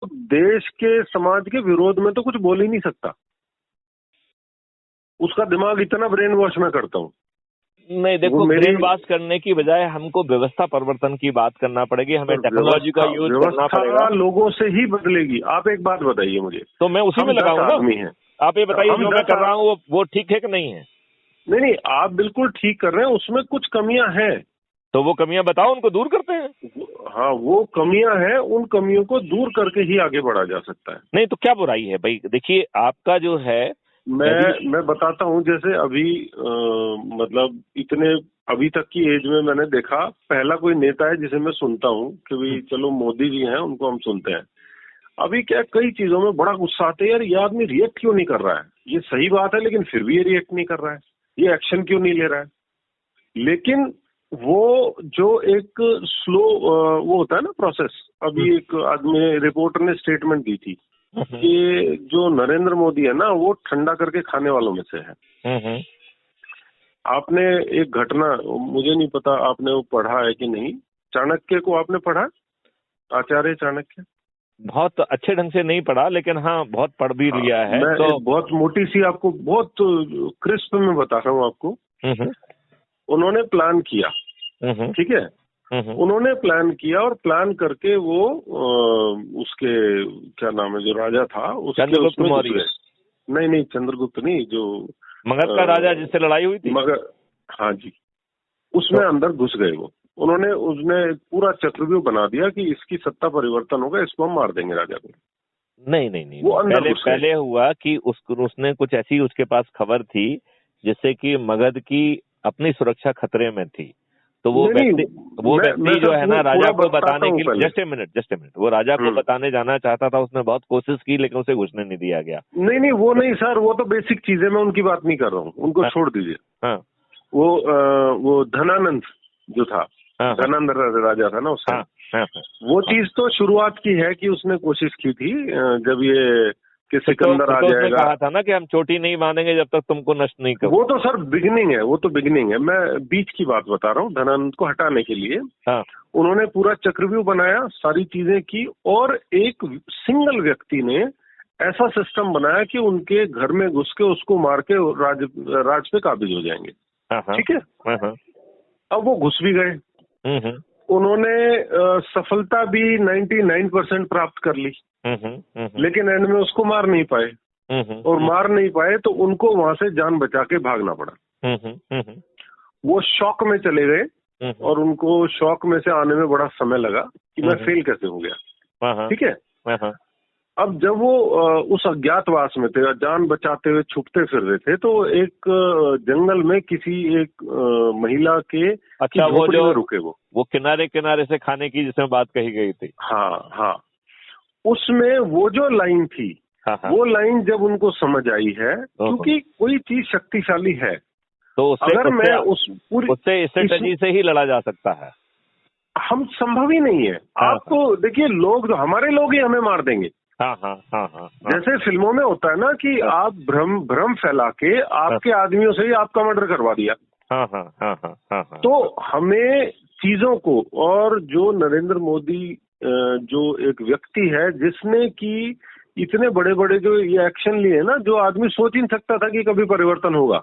देश के समाज के विरोध में तो कुछ बोल ही नहीं सकता। उसका दिमाग इतना ब्रेन वॉश मैं करता हूँ। नहीं देखो, ब्रेन वॉश करने की बजाय हमको व्यवस्था परिवर्तन की बात करना पड़ेगी, हमें टेक्नोलॉजी का यूज करना पड़ेगा। लोगों से ही बदलेगी। आप एक बात बताइए मुझे, तो मैं उसी में लगाऊं ना। आदमी है, आप ये बताइए जो मैं कर रहा हूँ वो ठीक है कि नहीं है? नहीं, आप बिल्कुल ठीक कर रहे हैं, उसमें कुछ कमियां हैं। तो वो कमियां बताओ, उनको दूर करते हैं। हाँ, वो कमियां हैं, उन कमियों को दूर करके ही आगे बढ़ा जा सकता है। नहीं तो क्या बुराई है भाई? देखिए आपका जो है, मैं बताता हूँ। जैसे अभी मतलब इतने अभी तक की एज में मैंने देखा, पहला कोई नेता है जिसे मैं सुनता हूँ कि भाई चलो मोदी जी हैं, उनको हम सुनते हैं। अभी क्या कई चीजों में बड़ा गुस्सा आता है, यार ये आदमी रिएक्ट क्यों नहीं कर रहा है? ये सही बात है, लेकिन फिर भी ये रिएक्ट नहीं कर रहा है, ये एक्शन क्यों नहीं ले रहा है? लेकिन वो जो एक स्लो वो होता है ना प्रोसेस। अभी एक आदमी रिपोर्टर ने स्टेटमेंट दी थी कि जो नरेंद्र मोदी है ना, वो ठंडा करके खाने वालों में से है। आपने एक घटना, मुझे नहीं पता आपने वो पढ़ा है कि नहीं, चाणक्य को आपने पढ़ा? आचार्य चाणक्य? बहुत अच्छे ढंग से नहीं पढ़ा, लेकिन हाँ बहुत पढ़ भी लिया है। मैं तो बहुत मोटी सी आपको, बहुत क्रिस्प में बता रहा हूँ आपको। उन्होंने प्लान किया, ठीक है, उन्होंने प्लान किया और प्लान करके वो उसके क्या नाम है जो राजा था, चंद्रगुप्त मौर्य। नहीं, चंद्रगुप्त नहीं, जो मगध का राजा जिससे लड़ाई हुई थी। मगध, हाँ जी, उसमें अंदर घुस गए वो। उसने पूरा चक्रव्यूह बना दिया कि इसकी सत्ता परिवर्तन होगा, इसको हम मार देंगे राजा को। नहीं, वो पहले हुआ कि उसने कुछ ऐसी उसके पास खबर थी जिससे कि मगध की अपनी सुरक्षा खतरे में थी। तो वो व्यक्ति जो है ना, राजा को बताने के लिए, जस्ट ए मिनट, वो राजा को बताने जाना चाहता था। उसने बहुत कोशिश की लेकिन उसे घुसने नहीं दिया गया। नहीं, वो नहीं सर, वो तो बेसिक चीजें, मैं उनकी बात नहीं कर रहा हूँ, उनको छोड़ दीजिए। हाँ, वो धनानंद जो था, धनानंद राजा था ना उसका। वो चीज तो शुरुआत की है कि उसने कोशिश की थी जब ये कि सिकंदर आ जाएगा। कहा था ना कि हम चोटी नहीं बांधेंगे जब तक तुमको नष्ट नहीं करो। वो तो सर बिगिनिंग है, वो तो बिगिनिंग है। मैं बीच की बात बता रहा हूँ। धनानंद को हटाने के लिए उन्होंने पूरा चक्रव्यूह बनाया, सारी चीजें की, और एक सिंगल व्यक्ति ने ऐसा सिस्टम बनाया कि उनके घर में घुस के उसको मार के राज पे काबिज हो जाएंगे। ठीक है। अब वो घुस भी गए। उन्होंने सफलता भी 99% प्राप्त कर ली, लेकिन एंड में उसको मार नहीं पाए। और मार नहीं पाए तो उनको वहां से जान बचा के भागना पड़ा। वो शॉक में चले गए और उनको शॉक में से आने में बड़ा समय लगा कि मैं फेल कैसे हो गया। ठीक है। अब जब वो उस अज्ञातवास में थे, जान बचाते हुए छुपते फिर रहे थे, तो एक जंगल में किसी एक महिला के वो जो रुके। वो किनारे से खाने की जिसमें बात कही गई थी। हाँ, उसमें वो जो लाइन थी, वो लाइन जब उनको समझ आई है, क्योंकि कोई चीज शक्तिशाली है तो अगर मैं उससे स्ट्रेटजी से ही लड़ा जा सकता है। हम संभव ही नहीं है। आपको देखिए, लोग जो हमारे लोग ही हमें मार देंगे। जैसे फिल्मों में होता है ना कि आप भ्रम फैला के आपके आदमियों से ही आपका मर्डर करवा दिया। तो हमें चीजों को, और जो नरेंद्र मोदी जो एक व्यक्ति है जिसने कि इतने बड़े बड़े जो ये एक्शन लिए ना, जो आदमी सोच ही नहीं सकता था कि कभी परिवर्तन होगा,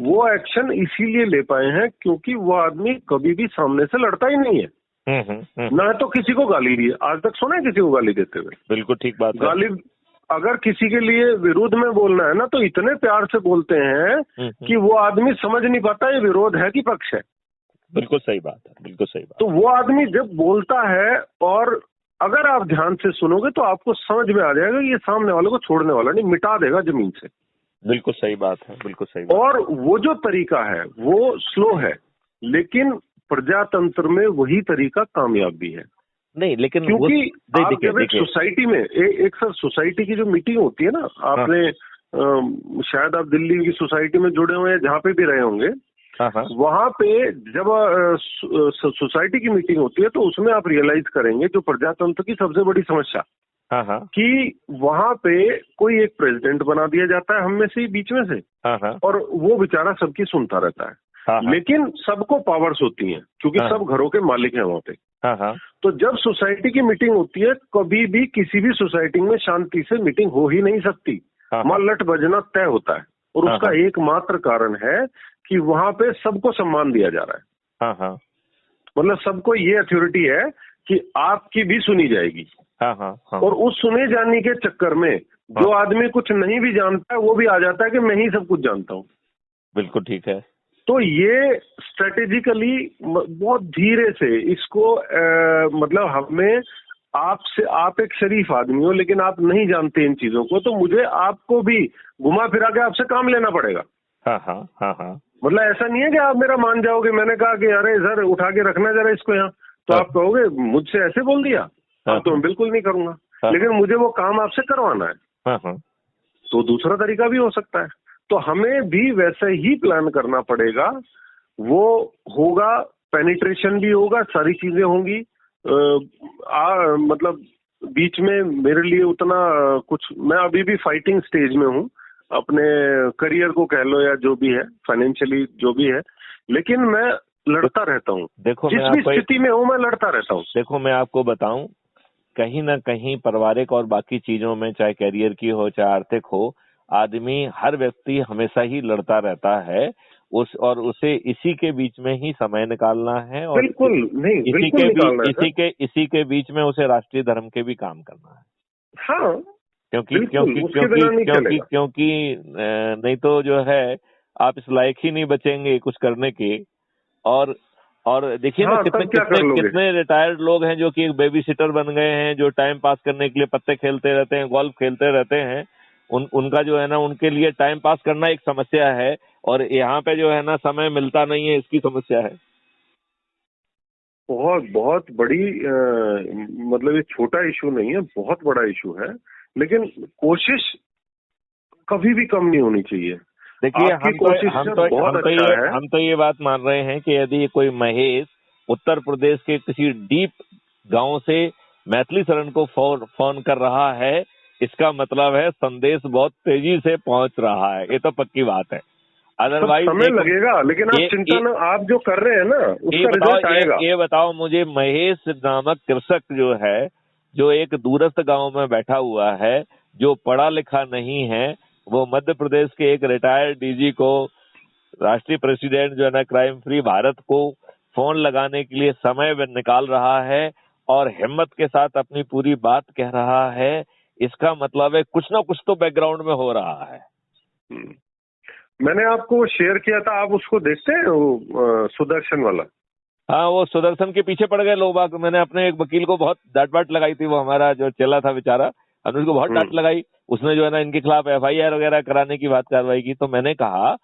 वो एक्शन इसीलिए ले पाए हैं क्योंकि वो आदमी कभी भी सामने से लड़ता ही नहीं है। ना तो किसी को गाली दी, आज तक सुना है किसी को गाली देते हुए? बिल्कुल ठीक बात है। गाली अगर किसी के लिए विरोध में बोलना है ना, तो इतने प्यार से बोलते हैं कि वो आदमी समझ नहीं पाता ये विरोध है कि पक्ष है। बिल्कुल सही बात है, बिल्कुल सही बात। तो वो आदमी जब बोलता है, और अगर आप ध्यान से सुनोगे तो आपको समझ में आ जाएगा ये सामने वाले को छोड़ने वाला नहीं, मिटा देगा जमीन से। बिल्कुल सही बात है, बिल्कुल सही बात। और वो जो तरीका है वो स्लो है, लेकिन प्रजातंत्र में वही तरीका कामयाब भी है। नहीं, लेकिन क्योंकि आप जब एक सोसाइटी में एक सर सोसाइटी की जो मीटिंग होती है ना, आपने शायद आप दिल्ली की सोसाइटी में जुड़े हुए हैं, जहाँ पे भी रहे होंगे, वहां पे जब सोसाइटी की मीटिंग होती है तो उसमें आप रियलाइज करेंगे जो प्रजातंत्र की सबसे बड़ी समस्या कि वहां पे कोई एक प्रेसिडेंट बना दिया जाता है हम में से, बीच में से, और वो बेचारा सबकी सुनता रहता है। हाँ, लेकिन सबको पावर्स होती हैं क्योंकि हाँ, सब घरों के मालिक हैं वहां पे। हाँ, हाँ, तो जब सोसाइटी की मीटिंग होती है, कभी भी किसी भी सोसाइटी में शांति से मीटिंग हो ही नहीं सकती, हाँ, वहां लट बजना तय होता है। और हाँ, उसका एकमात्र कारण है कि वहां पे सबको सम्मान दिया जा रहा है। हाँ, हाँ, मतलब सबको ये अथॉरिटी है कि आपकी भी सुनी जाएगी। हाँ, हाँ, हाँ, और उस सुने जाने के चक्कर में जो आदमी कुछ नहीं भी जानता है वो भी आ जाता है कि मैं ही सब कुछ जानता हूँ। बिल्कुल ठीक है। तो ये स्ट्रेटेजिकली बहुत धीरे से इसको मतलब हमें आपसे, आप एक शरीफ आदमी हो लेकिन आप नहीं जानते इन चीजों को, तो मुझे आपको भी घुमा फिरा के आपसे काम लेना पड़ेगा। हाँ, हाँ, हाँ, हाँ, मतलब ऐसा नहीं है कि आप मेरा मान जाओगे। मैंने कहा कि अरे सर उठा के रखना जरा इसको यहाँ, तो हाँ, आप कहोगे मुझसे ऐसे बोल दिया, हाँ, अब तो मैं बिल्कुल नहीं करूंगा। हाँ, लेकिन मुझे वो काम आपसे करवाना है, हाँ, हाँ, तो दूसरा तरीका भी हो सकता है। तो हमें भी वैसे ही प्लान करना पड़ेगा। वो होगा, पेनिट्रेशन भी होगा, सारी चीजें होंगी। मतलब बीच में मेरे लिए उतना कुछ, मैं अभी भी फाइटिंग स्टेज में हूँ अपने करियर को कह लो या जो भी है, फाइनेंशियली जो भी है, लेकिन मैं लड़ता रहता हूँ। देखो जिस भी स्थिति में हूँ मैं लड़ता रहता हूँ। देखो मैं आपको बताऊं, कहीं ना कहीं पारिवारिक और बाकी चीजों में, चाहे कैरियर की हो चाहे आर्थिक हो, आदमी हर व्यक्ति हमेशा ही लड़ता रहता है। उसे इसी के बीच में ही समय निकालना है और बिल्कुल नहीं, बिल्कुल निकालना है इसी के बीच में उसे राष्ट्रीय धर्म के भी काम करना है। हाँ, क्योंकि नहीं तो जो है आप इस लायक ही नहीं बचेंगे कुछ करने के। और देखिए ना, कितने रिटायर्ड लोग हैं जो कि एक बेबी सिटर बन गए हैं, जो टाइम पास करने के लिए पत्ते खेलते रहते हैं, गोल्फ खेलते रहते हैं। उनका जो है ना, उनके लिए टाइम पास करना एक समस्या है, और यहाँ पे जो है ना समय मिलता नहीं है, इसकी समस्या है। बहुत बड़ी मतलब ये छोटा इशू नहीं है, बहुत बड़ा इशू है। लेकिन कोशिश कभी भी कम नहीं होनी चाहिए। देखिए हम तो ये बात मान रहे हैं कि यदि कोई महेश उत्तर प्रदेश के किसी डीप गांव से मैथिली शरण को फोन कर रहा है, इसका मतलब है संदेश बहुत तेजी से पहुंच रहा है। ये तो पक्की बात है। अदरवाइज समय लगेगा, लेकिन आप चिंता न, आप जो कर रहे हैं ना उसका रिजल्ट आएगा। ये बताओ मुझे, महेश नामक कृषक जो है, जो एक दूरस्थ गांव में बैठा हुआ है, जो पढ़ा लिखा नहीं है, वो मध्य प्रदेश के एक रिटायर्ड डीजी को, राष्ट्रीय प्रेसिडेंट जो है ना क्राइम फ्री भारत को फोन लगाने के लिए समय निकाल रहा है और हिम्मत के साथ अपनी पूरी बात कह रहा है। इसका मतलब है कुछ ना कुछ तो बैकग्राउंड में हो रहा है। मैंने आपको शेयर किया था, आप उसको देखते हैं, वो सुदर्शन वाला? हाँ, वो सुदर्शन के पीछे पड़ गए लोग। मैंने अपने एक वकील को बहुत डांट बाट लगाई थी, वो हमारा जो चला था बेचारा, हमने उसको बहुत डांट लगाई। उसने जो है ना इनके खिलाफ FIR वगैरह कराने की बात कार्रवाई की। तो मैंने कहा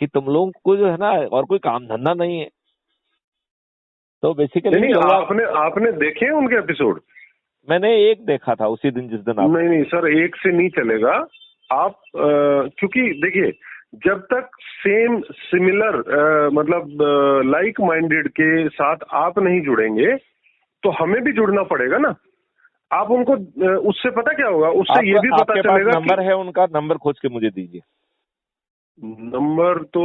कि तुम लोगों को जो है ना और कोई काम धंधा नहीं है। तो बेसिकली आपने देखे उनके एपिसोड? मैंने एक देखा था उसी दिन जिस दिन आप। नहीं सर, एक से नहीं चलेगा आप, क्योंकि देखिए जब तक सेम सिमिलर मतलब लाइक माइंडेड के साथ आप नहीं जुड़ेंगे तो हमें भी जुड़ना पड़ेगा ना। आप उनको उससे पता क्या होगा, उससे ये भी पता चलेगा। नंबर है उनका, नंबर खोज के मुझे दीजिए। नंबर तो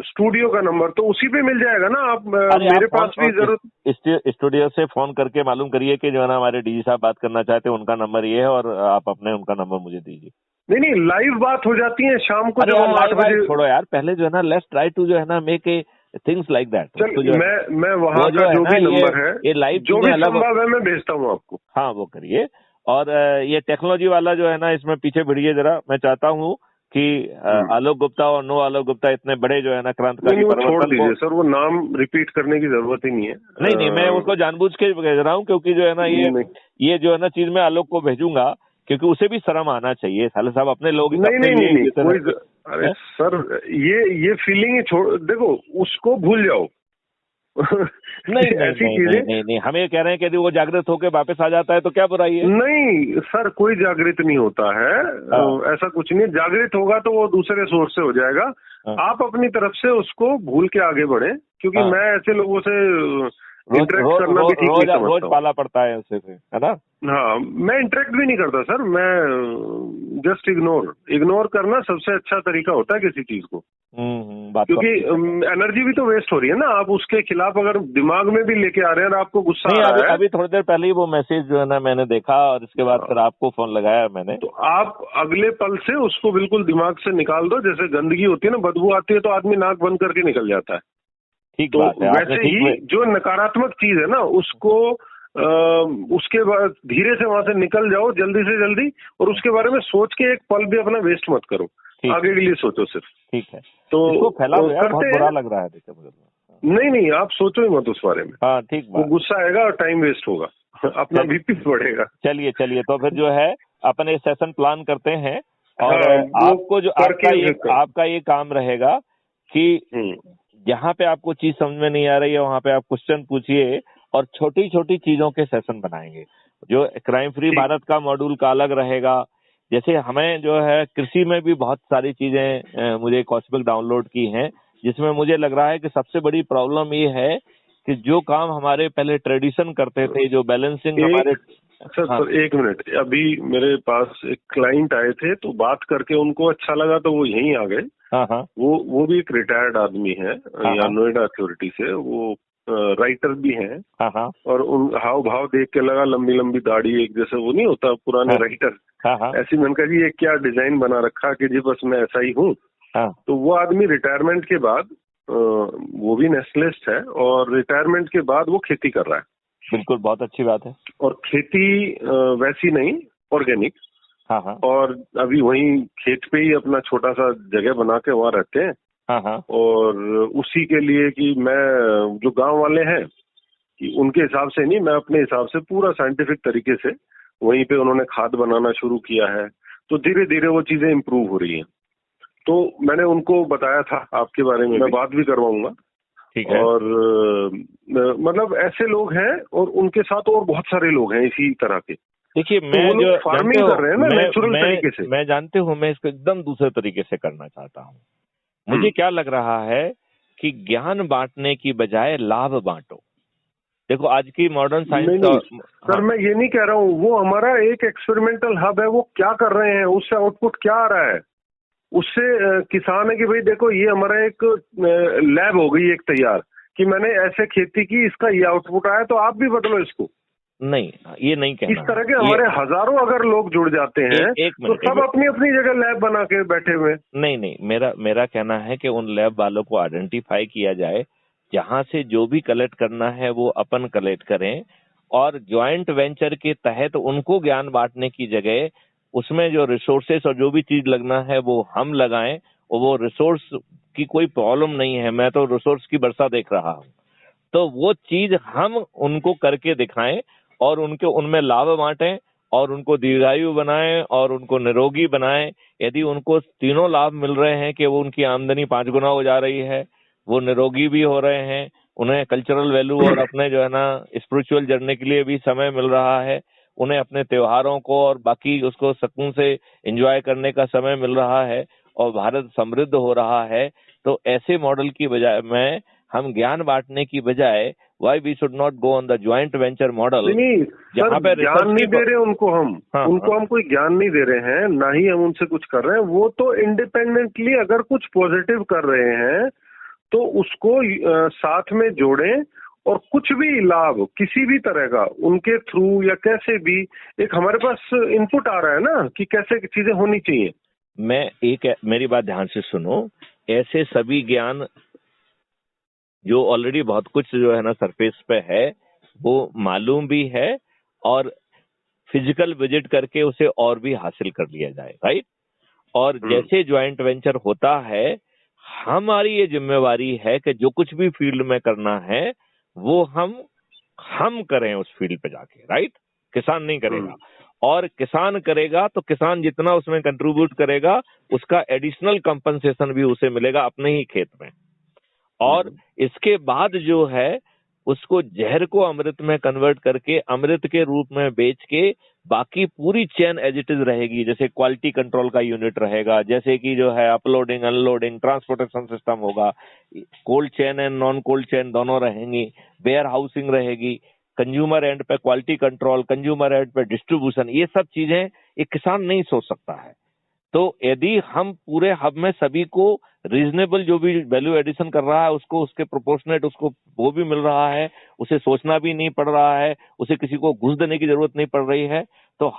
स्टूडियो का नंबर तो उसी पे मिल जाएगा ना। आप मेरे पास भी जरूरत स्टूडियो से फोन करके मालूम करिए कि जो है ना हमारे डीजी साहब बात करना चाहते हैं, उनका नंबर ये है, और आप अपने उनका नंबर मुझे दीजिए। नहीं लाइव बात हो जाती है शाम को जब हम 8 बजे। छोड़ो यार, पहले जो है ना लेट्स ट्राई टू जो है ना make a things like that. चल मैं वहाँ का जो भी नंबर है, ये लाइव जो भी संभव है मैं भेजता हूँ आपको। हाँ वो करिए। और ये टेक्नोलॉजी वाला जो है ना, इसमें पीछे भिड़िए जरा। मैं चाहता हूँ कि आलोक गुप्ता और नो आलोक गुप्ता इतने बड़े जो है ना क्रांतिकारी परिवर्तन, छोड़ दीजिए सर, वो नाम रिपीट करने की जरूरत ही नहीं है। नहीं मैं उसको जानबूझ के भेज रहा हूँ, क्योंकि जो है ना ये जो है ना चीज मैं आलोक को भेजूंगा, क्योंकि उसे भी शर्म आना चाहिए। साले साहब अपने लोग नहीं कोई, अरे सर ये फीलिंग ही छोड़, देखो उसको भूल जाओ। नहीं ऐसी चीजें नहीं, हम ये कह रहे हैं कि यदि वो जागृत होकर वापस आ जाता है तो क्या बुराई है? नहीं सर, कोई जागृत नहीं होता है। ऐसा कुछ नहीं, जागृत होगा तो वो दूसरे सोर्स से हो जाएगा। आप अपनी तरफ से उसको भूल के आगे बढ़े, क्योंकि मैं ऐसे लोगों से इंटरेक्ट करना भी ठीक नहीं समझता। रोज पाला पड़ता है उसे, है ना? हाँ, मैं इंटरेक्ट भी नहीं करता सर, मैं जस्ट इग्नोर करना सबसे अच्छा तरीका होता है किसी चीज को। क्योंकि एनर्जी भी तो वेस्ट हो रही है ना, आप उसके खिलाफ अगर दिमाग में भी लेके आ रहे हैं और आपको गुस्सा आ रहा है। अभी थोड़ी देर पहले ही वो मैसेज जो है ना मैंने देखा, और इसके बाद फिर आपको फोन लगाया मैंने। तो आप अगले पल से उसको बिल्कुल दिमाग से निकाल दो। जैसे गंदगी होती है ना, बदबू आती है तो आदमी नाक बंद करके निकल जाता है। ठीक तो बात है, वैसे ही जो नकारात्मक चीज है ना, उसको उसके बाद धीरे से वहां से निकल जाओ जल्दी से जल्दी, और उसके बारे में सोच के एक पल भी अपना वेस्ट मत करो, आगे के लिए सोचो सिर्फ। ठीक है, तो इसको फैला बहुत बुरा लग रहा है मुझे। नहीं, आप सोचो ही मत उस बारे में। हाँ, ठीक बात। वो गुस्सा आएगा और टाइम वेस्ट होगा, अपना बीपी बढ़ेगा। चलिए तो फिर जो है अपन एक सेशन प्लान करते हैं, और आपको जो आपका ये काम रहेगा कि जहाँ पे आपको चीज समझ में नहीं आ रही है वहाँ पे आप क्वेश्चन पूछिए, और छोटी छोटी चीजों के सेशन बनाएंगे। जो क्राइम फ्री भारत का मॉड्यूल का अलग रहेगा। जैसे हमें जो है कृषि में भी बहुत सारी चीजें मुझे कॉस्मिक डाउनलोड की हैं, जिसमें मुझे लग रहा है कि सबसे बड़ी प्रॉब्लम ये है कि जो काम हमारे पहले ट्रेडिशन करते थे, जो बैलेंसिंग हमारे। सर एक मिनट, अभी मेरे पास एक क्लाइंट आए थे, तो बात करके उनको अच्छा लगा तो वो यहीं आ गए। हाँ। वो भी एक रिटायर्ड आदमी है यहाँ नोएडा अथॉरिटी से, वो राइटर भी हैं। हाँ। और उन हाव भाव देख के लगा, लंबी लंबी दाढ़ी, एक जैसे वो नहीं होता पुराने राइटर, ऐसी। मैंने कहा जी ये क्या डिजाइन बना रखा कि जी बस मैं ऐसा ही हूँ। तो वो आदमी रिटायरमेंट के बाद, वो भी नेशनलिस्ट है, और रिटायरमेंट के बाद वो खेती कर रहा है। बिल्कुल, बहुत अच्छी बात है। और खेती वैसी नहीं, ऑर्गेनिक। हाँ। और अभी वहीं खेत पे ही अपना छोटा सा जगह बना के वहाँ रहते हैं। हाँ। और उसी के लिए कि मैं, जो गांव वाले हैं, कि उनके हिसाब से नहीं, मैं अपने हिसाब से पूरा साइंटिफिक तरीके से वहीं पे उन्होंने खाद बनाना शुरू किया है। तो धीरे धीरे वो चीजें इम्प्रूव हो रही हैं। तो मैंने उनको बताया था आपके बारे में, मैं बात भी करवाऊंगा। ठीक है। और मतलब ऐसे लोग हैं, और उनके साथ और बहुत सारे लोग हैं इसी तरह के। देखिए, मैं जो फार्मिंग कर रहे हैं ना नेचुरल तरीके से, मैं जानते हूँ, मैं इसको एकदम दूसरे तरीके से करना चाहता हूँ। मुझे क्या लग रहा है कि ज्ञान बांटने की बजाय लाभ बांटो। देखो आज की मॉडर्न साइंस सर मैं ये नहीं कह रहा हूँ, वो हमारा एक एक्सपेरिमेंटल हब है, वो क्या कर रहे हैं, उससे आउटपुट क्या आ रहा है, उससे किसान है कि भाई देखो ये हमारा एक लैब हो गई एक तैयार, कि मैंने ऐसे खेती की, इसका ये आउटपुट आया, तो आप भी बदलो इसको। नहीं, ये नहीं कहना। इस तरह के हमारे हजारों अगर लोग जुड़ जाते हैं तो सब अपनी अपनी जगह लैब बना के बैठे हुए। नहीं, मेरा कहना है कि उन लैब वालों को आइडेंटिफाई किया जाए, जहां से जो भी कलेक्ट करना है वो अपन कलेक्ट करें, और ज्वाइंट वेंचर के तहत उनको ज्ञान बांटने की जगह उसमें जो रिसोर्सेस और जो भी चीज लगना है वो हम लगाएं। और वो रिसोर्स की कोई प्रॉब्लम नहीं है, मैं तो रिसोर्स की वर्षा देख रहा हूँ। तो वो चीज हम उनको करके दिखाएं, और उनमें लाभ बांटें, और उनको दीर्घायु बनाएं, और उनको निरोगी बनाएं। यदि उनको तीनों लाभ मिल रहे हैं कि वो उनकी आमदनी 5 गुना हो जा रही है, वो निरोगी भी हो रहे हैं, उन्हें कल्चरल वैल्यू और अपने जो है ना स्पिरिचुअल जर्नी के लिए भी समय मिल रहा है, उन्हें अपने त्योहारों को और बाकी उसको सुकून से एंजॉय करने का समय मिल रहा है, और भारत समृद्ध हो रहा है, तो ऐसे मॉडल की बजाय में हम ज्ञान बांटने की बजाय why we should not go on the joint venture model. जहाँ पे ज्ञान नहीं दे रहे उनको हम, हम कोई ज्ञान नहीं दे रहे हैं, ना ही हम उनसे कुछ कर रहे हैं। वो तो इंडिपेंडेंटली अगर कुछ पॉजिटिव कर रहे हैं तो उसको साथ में जोड़ें, और कुछ भी लाभ किसी भी तरह का उनके थ्रू या कैसे भी, एक हमारे पास इनपुट आ रहा है ना कि कैसे चीजें होनी चाहिए। मेरी बात ध्यान से सुनो, ऐसे सभी ज्ञान जो ऑलरेडी बहुत कुछ जो है ना सरफेस पे है वो मालूम भी है, और फिजिकल विजिट करके उसे और भी हासिल कर लिया जाए, राइट। और जैसे ज्वाइंट वेंचर होता है, हमारी ये जिम्मेवारी है कि जो कुछ भी फील्ड में करना है वो हम करें उस फील्ड पे जाके, राइट। किसान नहीं करेगा, और किसान करेगा तो किसान जितना उसमें कंट्रीब्यूट करेगा उसका एडिशनल कंपनसेशन भी उसे मिलेगा अपने ही खेत में। और इसके बाद जो है उसको जहर को अमृत में कन्वर्ट करके अमृत के रूप में बेच के बाकी पूरी चेन एज इट इज रहेगी। जैसे क्वालिटी कंट्रोल का यूनिट रहेगा, जैसे कि जो है अपलोडिंग अनलोडिंग ट्रांसपोर्टेशन सिस्टम होगा, cold chain and non cold chain दोनों रहेंगी, वेयर हाउसिंग रहेगी, कंज्यूमर एंड पे क्वालिटी कंट्रोल, कंज्यूमर एंड पे डिस्ट्रीब्यूशन, ये सब चीजें एक किसान नहीं सोच सकता है। तो यदि हम पूरे हब में सभी को रीजनेबल जो भी वैल्यू एडिशन कर रहा है उसको उसके प्रोपोर्शनेट उसको वो भी मिल रहा है, उसे सोचना भी नहीं पड़ रहा है, उसे किसी को घूस देने की जरूरत नहीं पड़ रही है, तो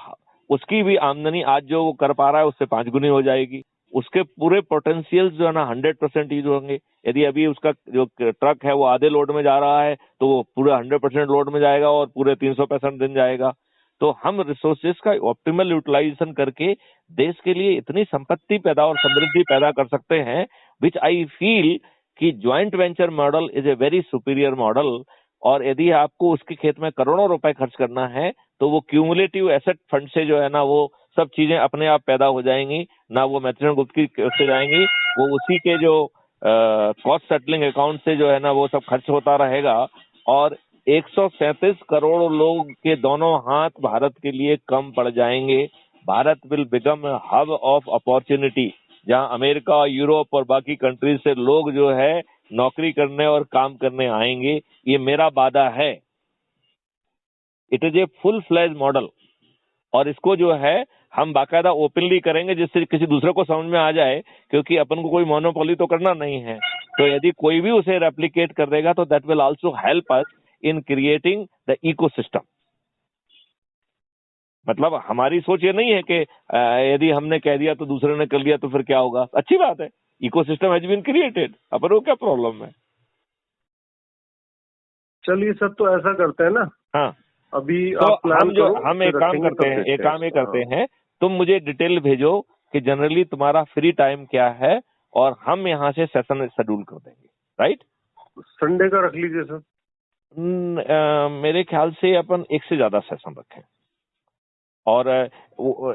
उसकी भी आमदनी आज जो वो कर पा रहा है उससे 5 गुनी हो जाएगी। उसके पूरे पोटेंशियल जो है ना 100% यूज होंगे। यदि अभी उसका जो ट्रक है वो आधे लोड में जा रहा है तो वो पूरा 100% लोड में जाएगा और पूरे 365 दिन जाएगा। तो हम रिसोर्सेज का ऑप्टिमल यूटिलाइजेशन करके देश के लिए इतनी संपत्ति पैदा और समृद्धि पैदा कर सकते हैं, विच आई फील कि joint venture model is a very superior model. और यदि आपको उसके खेत में करोड़ों रुपए खर्च करना है तो वो क्यूमुलेटिव एसेट फंड से जो है ना वो सब चीजें अपने आप पैदा हो जाएंगी, ना वो मैथ्यूसन गुप्त की से जाएंगी, वो उसी के जो कॉस्ट सेटलिंग अकाउंट से जो है ना वो सब खर्च होता रहेगा। और 137 करोड़ लोग के दोनों हाथ भारत के लिए कम पड़ जाएंगे। Bharat will become hub of opportunity, जहां अमेरिका, यूरोप और बाकी कंट्रीज से लोग जो है नौकरी करने और काम करने आएंगे। ये मेरा वादा है। It is a full fledge model और इसको जो है हम बाकायदा ओपनली करेंगे जिससे किसी दूसरे को समझ में आ जाए, क्योंकि अपन को कोई मोनोपोली तो करना नहीं है। तो यदि कोई भी उसे रेप्लिकेट कर देगा तो that will also help us in creating the ecosystem. मतलब हमारी सोच ये नहीं है कि यदि हमने कह दिया तो दूसरे ने कर लिया तो फिर क्या होगा। अच्छी बात है, इकोसिस्टम हैज बीन क्रिएटेड, अपन को क्या प्रॉब्लम है। चलिए सर, तो ऐसा करते हैं ना, हाँ अभी तो आप प्लान करो, हम एक काम करते हैं, तुम मुझे डिटेल भेजो कि जनरली तुम्हारा फ्री टाइम क्या है और हम यहाँ से सेशन शेड्यूल कर देंगे। राइट, संडे का रख लीजिए सर। मेरे ख्याल से अपन एक से ज्यादा सेशन रखें और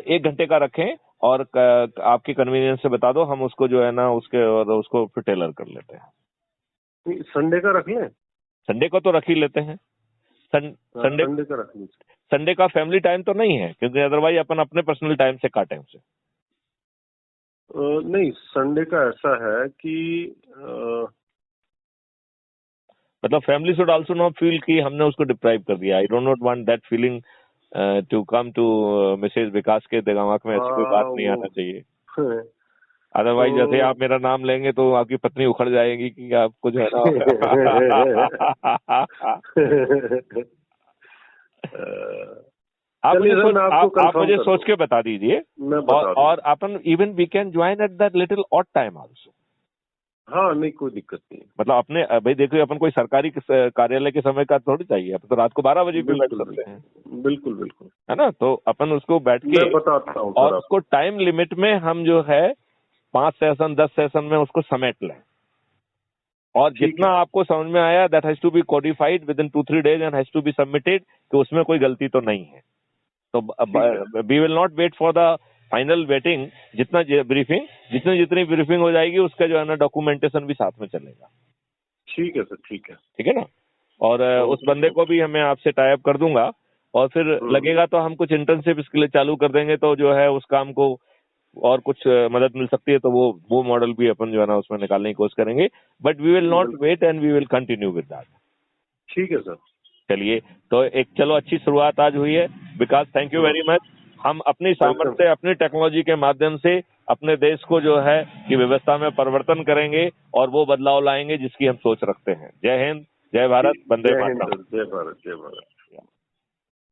1 घंटे का रखें और आपके कन्वीनियंस से बता दो, हम उसको जो है ना उसके और उसको फिर टेलर कर लेते हैं। संडे का रख लें? संडे का तो रख ही लेते हैं। संडे का रख लीजिए। संडे का फैमिली टाइम तो नहीं है, क्योंकि अदरवाइज अपन अपने पर्सनल टाइम से काटें उसे। नहीं, संडे का ऐसा है कि मतलब family should also not feel कि हमने उसको डिप्राइव कर दिया। I don't not want that feeling to come to Mrs Vikas के दिमाग में। ऐसी कोई बात नहीं आना चाहिए। अदरवाइज जैसे आप मेरा नाम लेंगे तो आपकी पत्नी उखड़ जाएगी कि आपको जो है ना आप मुझे सोच के बता दीजिए। और अपन even we can join at that little odd time also. हाँ, नहीं कोई दिक्कत नहीं। मतलब अपने भाई देखो, अपन कोई सरकारी कार्यालय के समय का थोड़ी चाहिए, अपन तो रात को 12 बजे भी बैठ सकते हैं। बिल्कुल बिल्कुल, है ना। तो अपन उसको बैठ के बताता हूँ और उसको टाइम लिमिट में हम जो है 5 सेशन 10 सेशन में उसको समेट लें। और जितना आपको समझ में आया that has to be codified within 2-3 days and has to be submitted, कि उसमें कोई गलती तो नहीं है। तो we will not wait for the final waiting. जितनी ब्रीफिंग हो जाएगी उसका जो है ना डॉक्यूमेंटेशन भी साथ में चलेगा। ठीक है सर, ठीक है ना। और उस बंदे को भी हमें आपसे टाई अप कर दूंगा और फिर लगेगा तो हम कुछ इंटर्नशिप इसके लिए चालू कर देंगे, तो जो है उस काम को और कुछ मदद मिल सकती है तो वो मॉडल भी अपन जो है ना उसमें निकालने की कोशिश करेंगे। But we will not wait and we will continue with that. ठीक है सर। चलिए, तो चलो अच्छी शुरुआत आज हुई है। विकास, थैंक यू वेरी मच। हम अपनी सामर्थ्य अपनी टेक्नोलॉजी के माध्यम से अपने देश को जो है कि व्यवस्था में परिवर्तन करेंगे और वो बदलाव लाएंगे जिसकी हम सोच रखते हैं। जय हिंद, जय भारत, वंदे मातरम। जय भारत, जय भारत।